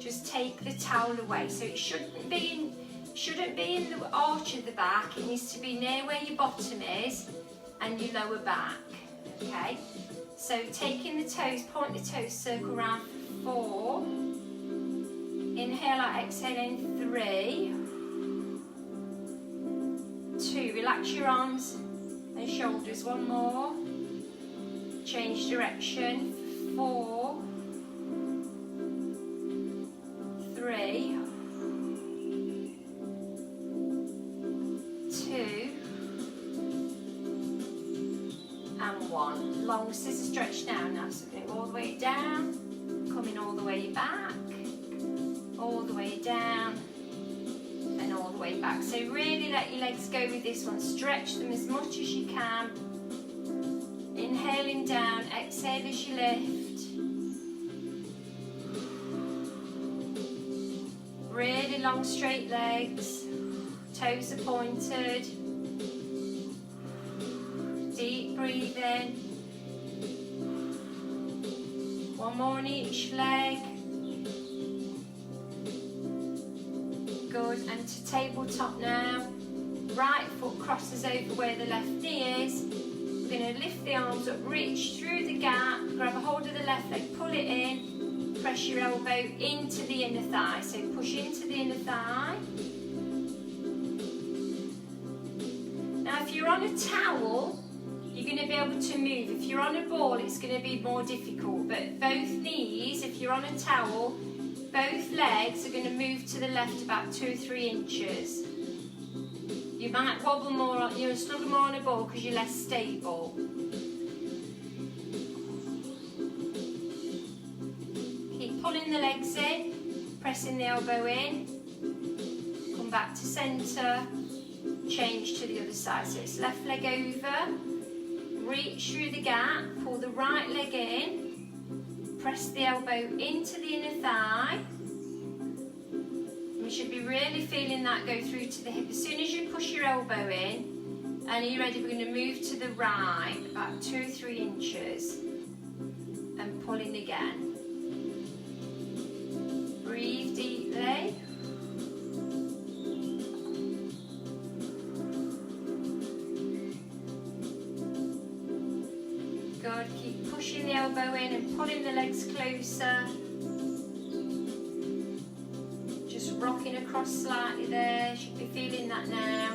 just take the towel away. So it shouldn't be in the arch of the back. It needs to be near where your bottom is and your lower back. Okay, so taking the toes, point the toes, circle around for 4. Inhale out, exhale in 3, 2. Relax your arms and shoulders. 1 more. Change direction. 4, 3, 2, and 1. Long scissor stretch down now. So we're going all the way down, coming all the way back, all the way down, and all the way back. So really let your legs go with this one. Stretch them as much as you can. Inhaling down, exhale as you lift. Really long straight legs, toes are pointed. Deep breathing. 1 more on each leg. Good, and to tabletop now. Right foot crosses over where the left knee is. We're going to lift the arms up, reach through the gap, grab a hold of the left leg, pull it in, press your elbow into the inner thigh. So push into the inner thigh. Now if you're on a towel, you're going to be able to move. If you're on a ball, it's going to be more difficult. But both knees, if you're on a towel, both legs are going to move to the left about 2 or 3 inches. You might wobble more, you'll struggle more on a ball because you're less stable. Keep pulling the legs in, pressing the elbow in. Come back to centre, change to the other side. So it's left leg over, reach through the gap, pull the right leg in, press the elbow into the inner thigh, You should be really feeling that go through to the hip. As soon as you push your elbow in, and are you ready, we're going to move to the right about 2 or 3 inches and pulling again. Breathe deeply. Good, keep pushing the elbow in and pulling the legs closer. Just rocking across slightly there, should be feeling that now.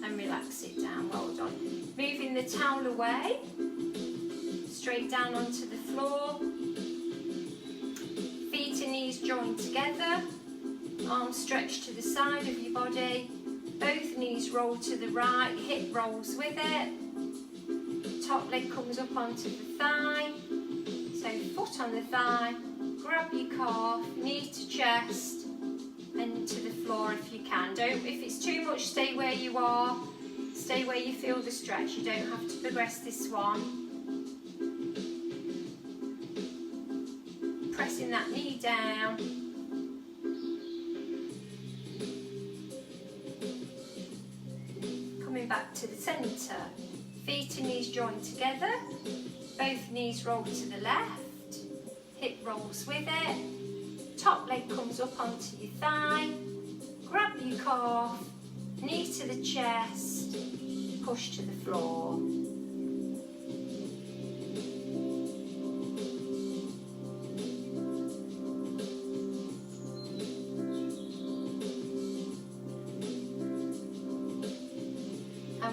And relax it down, well done. Moving the towel away, straight down onto the floor. Feet and knees joined together, arms stretched to the side of your body. Both knees roll to the right, hip rolls with it. Top leg comes up onto the thigh. So foot on the thigh, grab your calf, knee to chest, and to the floor if you can. Don't, if it's too much, stay where you are. Stay where you feel the stretch. You don't have to progress this one. Pressing that knee down. Back to the centre, feet and knees joined together, both knees roll to the left, hip rolls with it, top leg comes up onto your thigh, grab your calf, knee to the chest, push to the floor.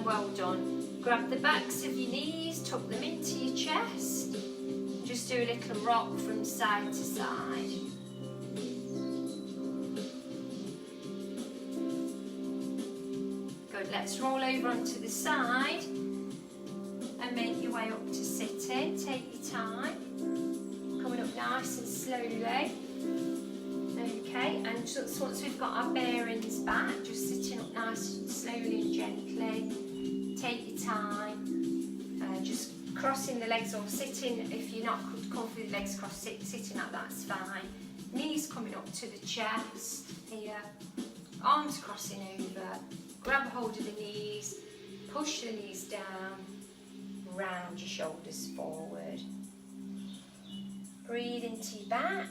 Well done. Grab the backs of your knees, tuck them into your chest. Just do a little rock from side to side. Good, let's roll over onto the side and make your way up to sitting. Take your time. Coming up nice and slowly. Okay, and just once we've got our bearings back, just sitting up nice and slowly and gently. Take your time, just crossing the legs or sitting, if you're not comfortable with the legs crossed, sitting like that's fine. Knees coming up to the chest here, arms crossing over, grab hold of the knees, push the knees down, round your shoulders forward. Breathe into your back,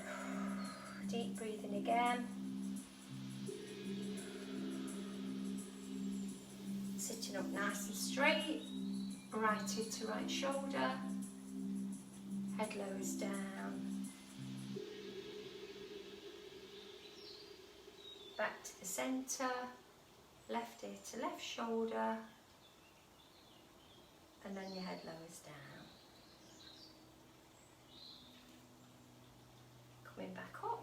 deep breathing again. Sitting up nice and straight, right hip to right shoulder, head lowers down, back to the centre, left ear to left shoulder, and then your head lowers down. Coming back up.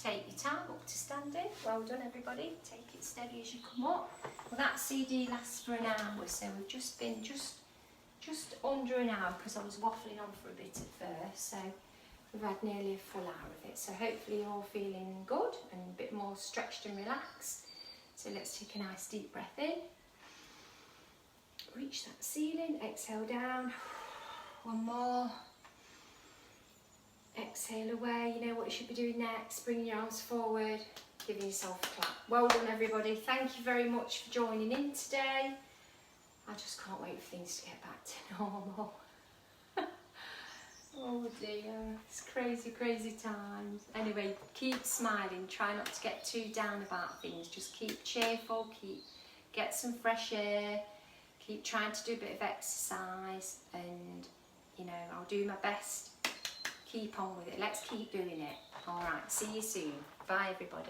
Take your time up to standing. Well done everybody. Take it steady as you come up. Well, that CD lasts for an hour, so we've just been just under an hour because I was waffling on for a bit at first. So we've had nearly a full hour of it. So hopefully you're all feeling good and a bit more stretched and relaxed. So let's take a nice deep breath in. Reach that ceiling. Exhale down. One more. Exhale away. You know what you should be doing next. Bringing your arms forward, giving yourself a clap. Well done everybody. Thank you very much for joining in today. I just can't wait for things to get back to normal. Oh dear, it's crazy, crazy times. Anyway, keep smiling. Try not to get too down about things. Just keep cheerful, get some fresh air, keep trying to do a bit of exercise, and you know, I'll do my best. Keep on with it. Let's keep doing it. All right, see you soon. Bye everybody.